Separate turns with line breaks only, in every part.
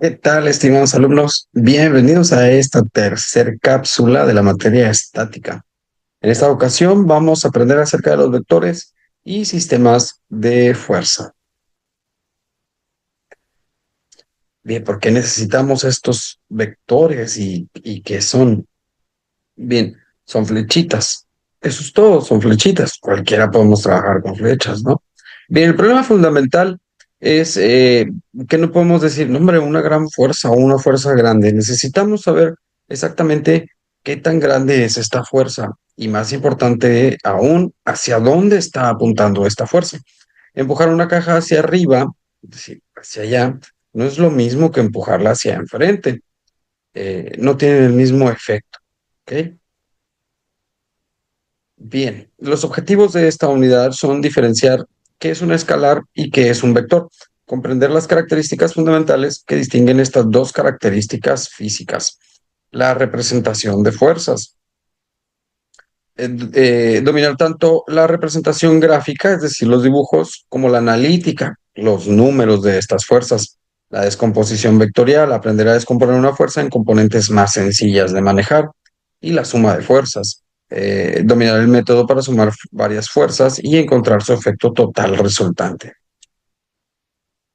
¿Qué tal, estimados alumnos? Bienvenidos a esta tercer cápsula de la materia estática. En esta ocasión vamos a aprender acerca de los vectores y sistemas de fuerza. Bien, ¿por qué necesitamos estos vectores y qué son? Bien, son flechitas. Eso es todo, son flechitas. Cualquiera podemos trabajar con flechas, ¿no? Bien, el problema fundamental es que no podemos decir, no, hombre, una gran fuerza o una fuerza grande. Necesitamos saber exactamente qué tan grande es esta fuerza y más importante aún, hacia dónde está apuntando esta fuerza. Empujar una caja hacia arriba, es decir, hacia allá, no es lo mismo que empujarla hacia enfrente. No tienen el mismo efecto. ¿Ok? Bien, los objetivos de esta unidad son diferenciar qué es un escalar y qué es un vector, comprender las características fundamentales que distinguen estas dos características físicas, la representación de fuerzas, dominar tanto la representación gráfica, es decir, los dibujos, como la analítica, los números de estas fuerzas, la descomposición vectorial, aprender a descomponer una fuerza en componentes más sencillas de manejar, y la suma de fuerzas, dominar el método para sumar varias fuerzas y encontrar su efecto total resultante.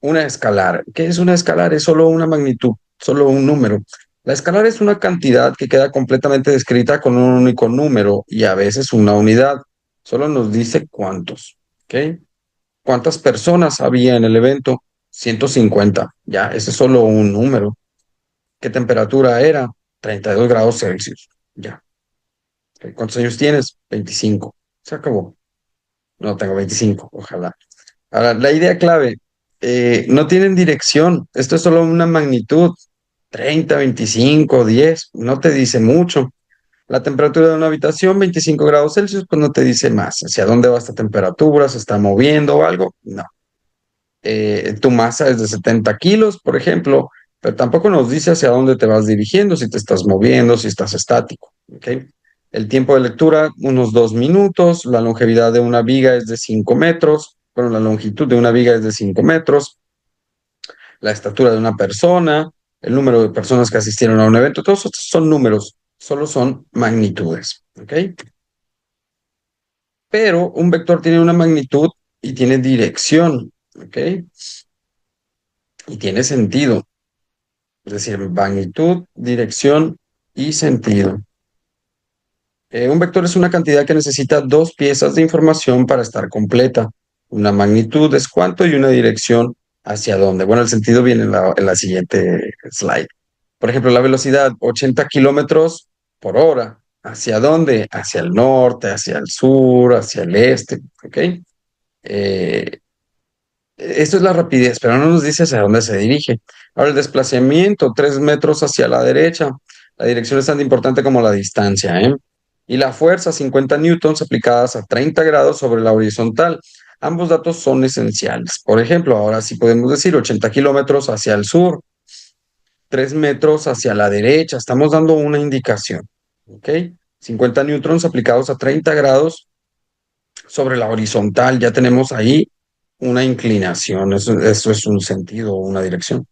Una escalar. ¿Qué es una escalar? Es solo una magnitud, solo un número. La escalar es una cantidad que queda completamente descrita con un único número y a veces una unidad. Solo nos dice cuántos. ¿Ok? ¿Cuántas personas había en el evento? 150. Ya, ese es solo un número. ¿Qué temperatura era? 32 grados Celsius. Ya. ¿Ok? ¿Cuántos años tienes? 25. Se acabó. No tengo 25, ojalá. Ahora, la idea clave, no tienen dirección. Esto es solo una magnitud. 30, 25, 10, no te dice mucho. La temperatura de una habitación, 25 grados Celsius, pues no te dice más. ¿Hacia dónde va esta temperatura? ¿Se está moviendo o algo? No. Tu masa es de 70 kilos, por ejemplo, pero tampoco nos dice hacia dónde te vas dirigiendo, si te estás moviendo, si estás estático. ¿Ok? El tiempo de lectura, unos 2 minutos. La longevidad de una viga es de 5 metros. Bueno, la longitud de una viga es de 5 metros. La estatura de una persona, el número de personas que asistieron a un evento, todos estos son números, solo son magnitudes. ¿Ok? Pero un vector tiene una magnitud y tiene dirección. ¿Ok? Y tiene sentido. Es decir, magnitud, dirección y sentido. Un vector es una cantidad que necesita dos piezas de información para estar completa. Una magnitud es cuánto y una dirección hacia dónde. Bueno, el sentido viene en la siguiente slide. Por ejemplo, la velocidad 80 kilómetros por hora. ¿Hacia dónde? Hacia el norte, hacia el sur, hacia el este. ¿Ok? Eh, Esto es la rapidez, pero no nos dice hacia dónde se dirige. Ahora, el desplazamiento, 3 metros hacia la derecha. La dirección es tan importante como la distancia, ¿eh? Y la fuerza, 50 newtons aplicadas a 30 grados sobre la horizontal. Ambos datos son esenciales. Por ejemplo, ahora sí podemos decir 80 kilómetros hacia el sur, 3 metros hacia la derecha. Estamos dando una indicación, ¿ok? 50 newtons aplicados a 30 grados sobre la horizontal. Ya tenemos ahí una inclinación, eso es un sentido, una dirección.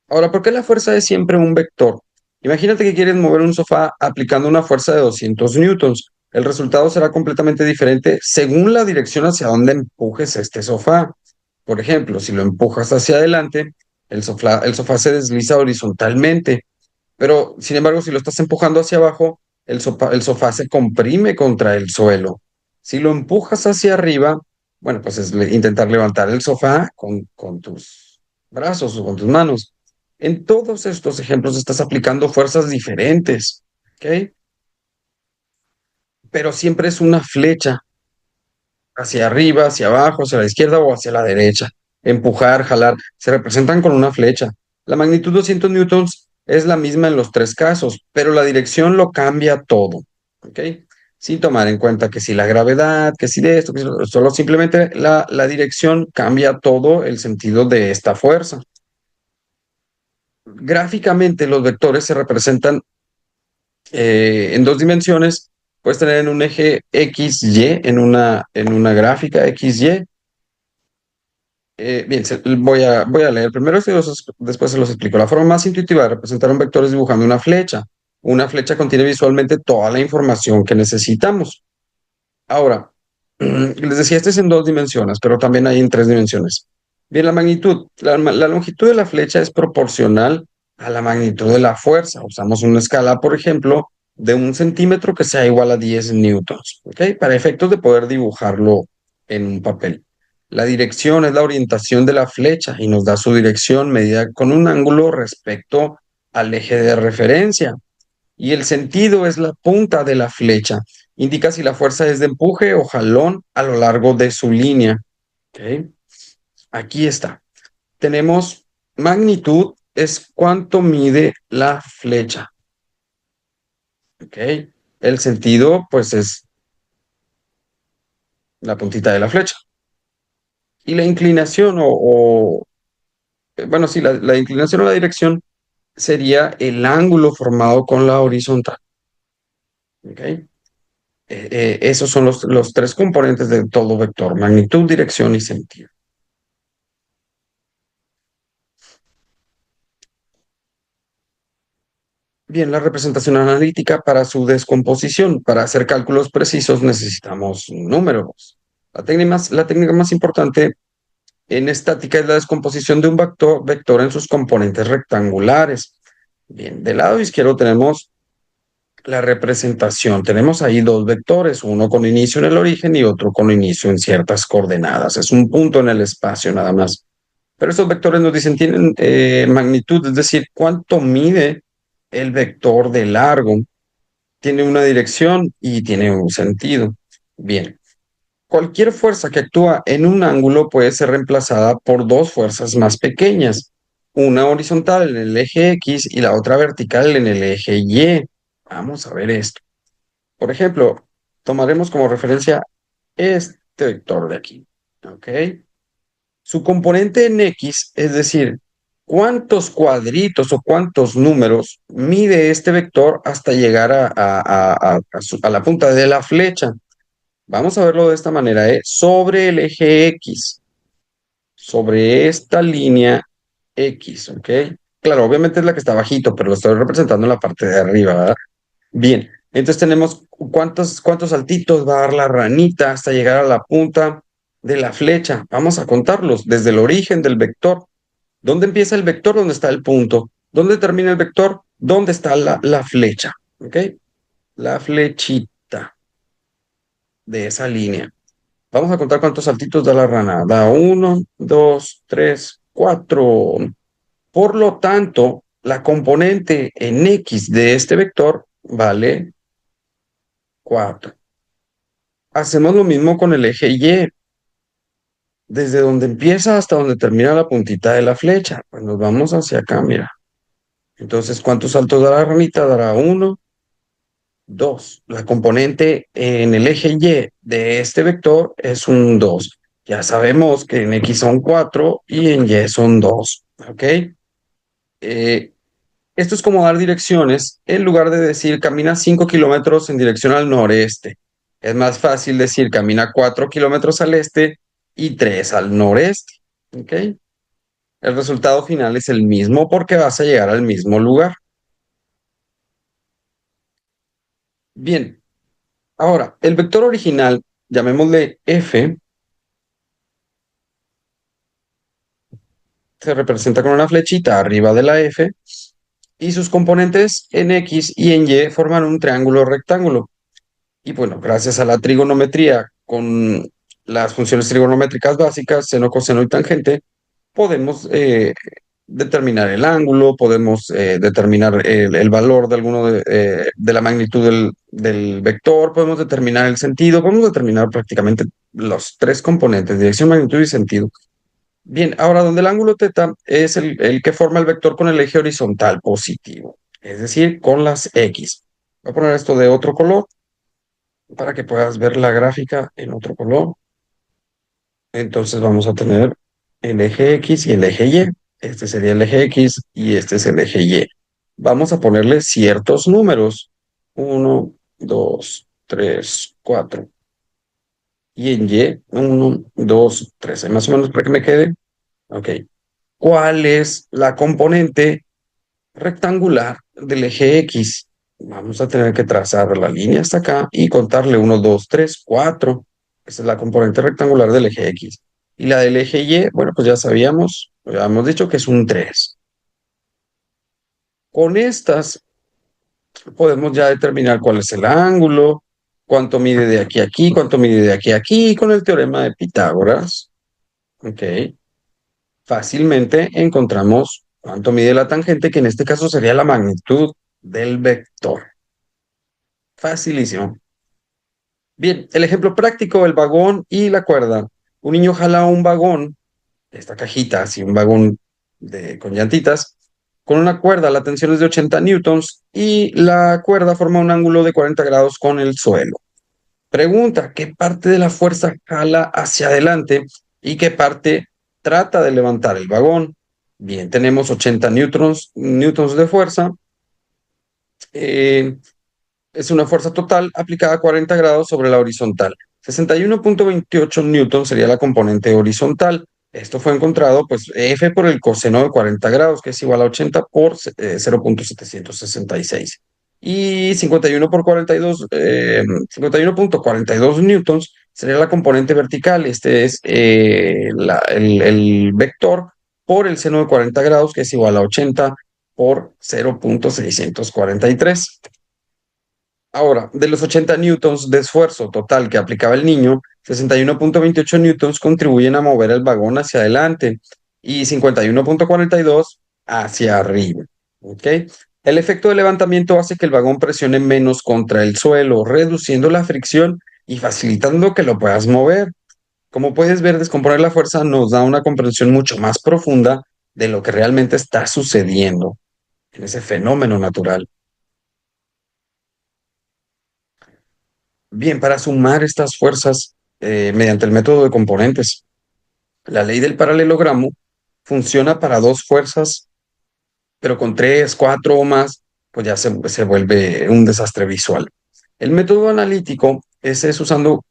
Ahora, ¿por qué la fuerza es siempre un vector? Imagínate que quieres mover un sofá aplicando una fuerza de 200 newtons. El resultado será completamente diferente según la dirección hacia donde empujes este sofá. Por ejemplo, si lo empujas hacia adelante, el sofá se desliza horizontalmente, pero sin embargo, si lo estás empujando hacia abajo, el sofá se comprime contra el suelo. Si lo empujas hacia arriba, bueno, pues es intentar levantar el sofá con tus brazos o con tus manos. En todos estos ejemplos estás aplicando fuerzas diferentes, ¿ok? Pero siempre es una flecha hacia arriba, hacia abajo, hacia la izquierda o hacia la derecha. Empujar, jalar, se representan con una flecha. La magnitud 200 newtons es la misma en los tres casos, pero la dirección lo cambia todo. ¿Ok? Sin tomar en cuenta que si la gravedad, que si de esto, que si solo simplemente la dirección cambia todo el sentido de esta fuerza. Gráficamente, los vectores se representan en dos dimensiones. Puedes tener en un eje XY, en una gráfica XY, Bien, voy a leer primero esto y después se los explico. La forma más intuitiva de representar un vector es dibujando una flecha. Una flecha contiene visualmente toda la información que necesitamos. Ahora, les decía, este es en dos dimensiones, pero también hay en tres dimensiones. Bien, la magnitud. La longitud de la flecha es proporcional a la magnitud de la fuerza. Usamos una escala, por ejemplo, de 1 centímetro que sea igual a 10 newtons, ¿ok? Para efectos de poder dibujarlo en un papel. La dirección es la orientación de la flecha y nos da su dirección medida con un ángulo respecto al eje de referencia. Y el sentido es la punta de la flecha. Indica si la fuerza es de empuje o jalón a lo largo de su línea. ¿Ok? Aquí está. Tenemos magnitud, es cuánto mide la flecha. ¿Ok? El sentido, pues, es la puntita de la flecha. Y la inclinación bueno, sí, la inclinación o la dirección sería el ángulo formado con la horizontal. ¿Ok? Esos son los tres componentes de todo vector: magnitud, dirección y sentido. Bien, la representación analítica para su descomposición. Para hacer cálculos precisos necesitamos números. La técnica más importante en estática es la descomposición de un vector en sus componentes rectangulares. Bien, del lado izquierdo tenemos la representación. Tenemos ahí dos vectores, uno con inicio en el origen y otro con inicio en ciertas coordenadas. Es un punto en el espacio nada más. Pero estos vectores nos dicen, tienen magnitud, es decir, cuánto mide el vector de largo. Tiene una dirección y tiene un sentido. Bien, cualquier fuerza que actúa en un ángulo puede ser reemplazada por dos fuerzas más pequeñas, una horizontal en el eje X y la otra vertical en el eje Y. Vamos a ver esto. Por ejemplo, tomaremos como referencia este vector de aquí. ¿Ok? Su componente en X, es decir, cuántos cuadritos o cuántos números mide este vector hasta llegar a la punta de la flecha. Vamos a verlo de esta manera, ¿eh? Sobre el eje X, sobre esta línea X, ¿ok? Claro, obviamente es la que está bajito, pero lo estoy representando en la parte de arriba, ¿verdad? Bien, entonces tenemos cuántos saltitos va a dar la ranita hasta llegar a la punta de la flecha. Vamos a contarlos desde el origen del vector. ¿Dónde empieza el vector? ¿Dónde está el punto? ¿Dónde termina el vector? ¿Dónde está la flecha? ¿Ok? La flechita de esa línea. Vamos a contar cuántos saltitos da la rana. Da 1, 2, 3, 4. Por lo tanto, la componente en X de este vector vale 4. Hacemos lo mismo con el eje Y. Desde donde empieza hasta donde termina la puntita de la flecha. Pues nos vamos hacia acá, mira. Entonces, ¿cuántos saltos da la ranita? Dará 1, 2. La componente en el eje Y de este vector es un 2. Ya sabemos que en X son 4 y en Y son 2. ¿Ok? Eh, Esto es como dar direcciones en lugar de decir camina 5 kilómetros en dirección al noreste. Es más fácil decir camina 4 kilómetros al este y 3 al noreste. ¿Ok? El resultado final es el mismo porque vas a llegar al mismo lugar. Bien, ahora, el vector original, llamémosle F, se representa con una flechita arriba de la F y sus componentes en X y en Y forman un triángulo rectángulo. Y bueno, gracias a la trigonometría con las funciones trigonométricas básicas, seno, coseno y tangente, podemos determinar el ángulo, podemos determinar el valor de alguno de la magnitud del vector, podemos determinar el sentido, podemos determinar prácticamente los tres componentes, dirección, magnitud y sentido. Bien, ahora donde el ángulo teta es el que forma el vector con el eje horizontal positivo, es decir, con las X. Voy a poner esto de otro color para que puedas ver la gráfica en otro color. Entonces vamos a tener el eje X y el eje Y. Este sería el eje X y este es el eje Y. Vamos a ponerle ciertos números. 1, 2, 3, 4. Y en Y, 1, 2, 3. Más o menos para que me quede. Ok. ¿Cuál es la componente rectangular del eje X? Vamos a tener que trazar la línea hasta acá y contarle uno, 2, 3, 4. Esa es la componente rectangular del eje X. Y la del eje Y, bueno, pues ya sabíamos, ya hemos dicho que es un 3. Con estas podemos ya determinar cuál es el ángulo, cuánto mide de aquí a aquí, cuánto mide de aquí a aquí, con el teorema de Pitágoras. Ok. Fácilmente encontramos cuánto mide la tangente, que en este caso sería la magnitud del vector. Facilísimo. Bien, el ejemplo práctico, el vagón y la cuerda. Un niño jala un vagón, esta cajita, así un vagón con llantitas, con una cuerda, la tensión es de 80 newtons y la cuerda forma un ángulo de 40 grados con el suelo. Pregunta, ¿qué parte de la fuerza jala hacia adelante y qué parte trata de levantar el vagón? Bien, tenemos 80 newtons de fuerza. eh, es una fuerza total aplicada a 40 grados sobre la horizontal. 61,28 newtons sería la componente horizontal. Esto fue encontrado, pues, F por el coseno de 40 grados, que es igual a 80 por 0,766. Y 51 por 42, 51,42 newtons sería la componente vertical. Este es el vector por el seno de 40 grados, que es igual a 80 por 0,643. Ahora, de los 80 newtons de esfuerzo total que aplicaba el niño, 61,28 newtons contribuyen a mover el vagón hacia adelante y 51,42 hacia arriba. ¿Ok? El efecto de levantamiento hace que el vagón presione menos contra el suelo, reduciendo la fricción y facilitando que lo puedas mover. Como puedes ver, descomponer la fuerza nos da una comprensión mucho más profunda de lo que realmente está sucediendo en ese fenómeno natural. Bien, para sumar estas fuerzas mediante el método de componentes, la ley del paralelogramo funciona para dos fuerzas, pero con tres, cuatro o más, pues ya se vuelve un desastre visual. El método analítico, ese es usando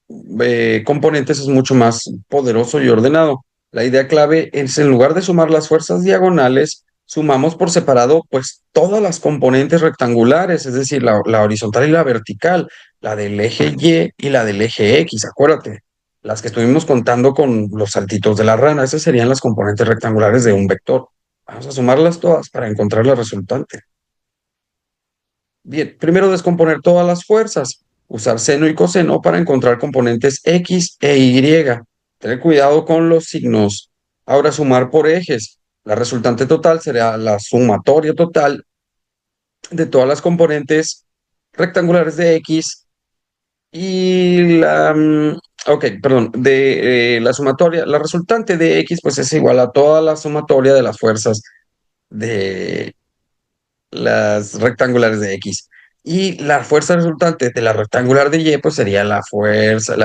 componentes, es mucho más poderoso y ordenado. La idea clave es, en lugar de sumar las fuerzas diagonales, sumamos por separado pues todas las componentes rectangulares, es decir, la horizontal y la vertical, la del eje Y y la del eje X, acuérdate, las que estuvimos contando con los saltitos de la rana, esas serían las componentes rectangulares de un vector. Vamos a sumarlas todas para encontrar la resultante. Bien, primero descomponer todas las fuerzas. Usar seno y coseno para encontrar componentes X e Y. Tener cuidado con los signos. Ahora sumar por ejes. La resultante total será la sumatoria total de todas las componentes rectangulares de X y ok, perdón, de la sumatoria, la resultante de X pues es igual a toda la sumatoria de las fuerzas de las rectangulares de X. Y la fuerza resultante de la rectangular de Y, pues sería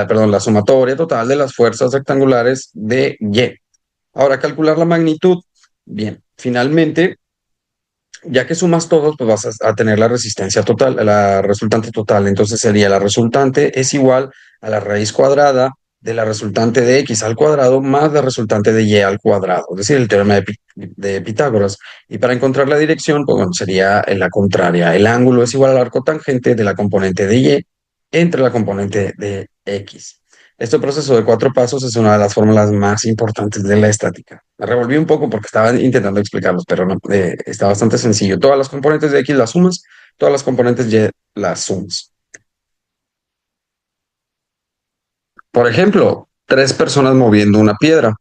perdón, la sumatoria total de las fuerzas rectangulares de Y. Ahora, calcular la magnitud. Bien, finalmente, ya que sumas todos, pues vas a tener la resistencia total, la resultante total. Entonces sería la resultante es igual a la raíz cuadrada de la resultante de x al cuadrado más la resultante de y al cuadrado, es decir, el teorema de Pitágoras. Y para encontrar la dirección, pues bueno, sería en la contraria. El ángulo es igual al arco tangente de la componente de y entre la componente de x. Este proceso de cuatro pasos es una de las fórmulas más importantes de la estática. Me revolví un poco porque estaba intentando explicarlos, pero no, está bastante sencillo. Todas las componentes de X las sumas, todas las componentes Y las sumas. Por ejemplo, tres personas moviendo una piedra.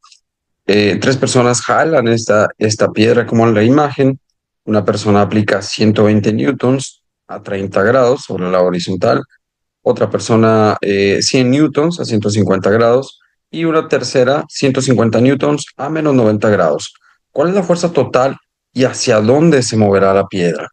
Tres personas jalan esta piedra como en la imagen. Una persona aplica 120 newtons a 30 grados sobre la horizontal. Otra persona 100 newtons a 150 grados y una tercera 150 newtons a menos 90 grados. ¿Cuál es la fuerza total y hacia dónde se moverá la piedra?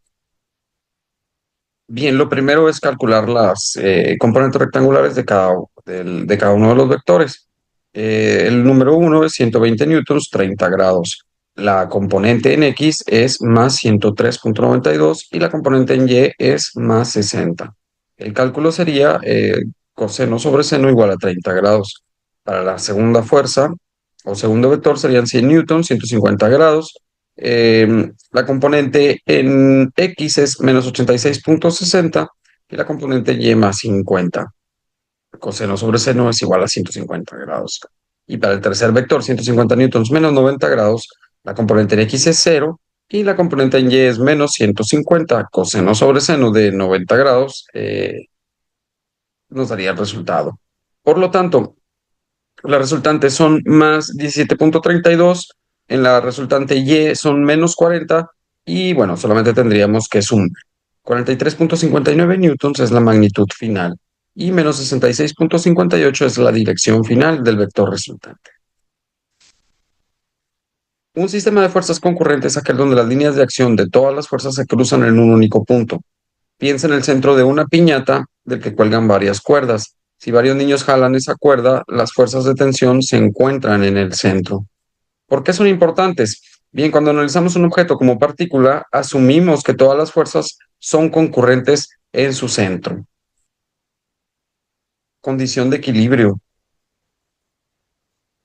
Bien, lo primero es calcular las componentes rectangulares de cada uno de los vectores. El número uno es 120 newtons, 30 grados. La componente en X es más 103,92 y la componente en Y es más 60. El cálculo sería coseno sobre seno igual a 30 grados. Para la segunda fuerza, o segundo vector serían 100 newtons, 150 grados. La componente en X es menos 86,60 y la componente Y más 50. Coseno sobre seno es igual a 150 grados. Y para el tercer vector, 150 newtons menos 90 grados, la componente en X es 0 y la componente en Y es menos 150. Coseno sobre seno de 90 grados nos daría el resultado. Por lo tanto, las resultantes son más 17,32, en la resultante Y son menos 40 y bueno, solamente tendríamos que sumar. 43,59 newtons es la magnitud final y menos 66,58 es la dirección final del vector resultante. Un sistema de fuerzas concurrentes es aquel donde las líneas de acción de todas las fuerzas se cruzan en un único punto. Piensa en el centro de una piñata del que cuelgan varias cuerdas. Si varios niños jalan esa cuerda, las fuerzas de tensión se encuentran en el centro. ¿Por qué son importantes? Bien, cuando analizamos un objeto como partícula, asumimos que todas las fuerzas son concurrentes en su centro. Condición de equilibrio.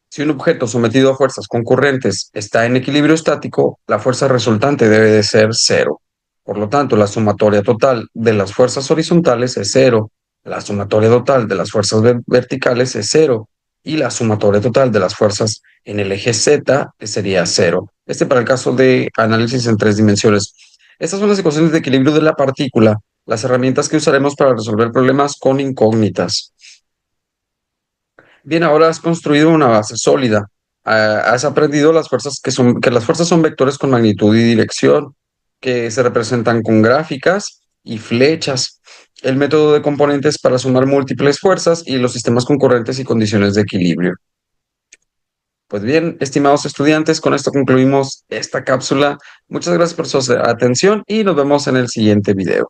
Si un objeto sometido a fuerzas concurrentes está en equilibrio estático, la fuerza resultante debe de ser cero. Por lo tanto, la sumatoria total de las fuerzas horizontales es cero, la sumatoria total de las fuerzas verticales es cero y la sumatoria total de las fuerzas en el eje Z sería cero. Este para el caso de análisis en tres dimensiones. Estas son las ecuaciones de equilibrio de la partícula, las herramientas que usaremos para resolver problemas con incógnitas. Bien, ahora has construido una base sólida. Has aprendido que las fuerzas son vectores con magnitud y dirección, que se representan con gráficas y flechas. El método de componentes para sumar múltiples fuerzas y los sistemas concurrentes y condiciones de equilibrio. Pues bien, estimados estudiantes, con esto concluimos esta cápsula. Muchas gracias por su atención y nos vemos en el siguiente video.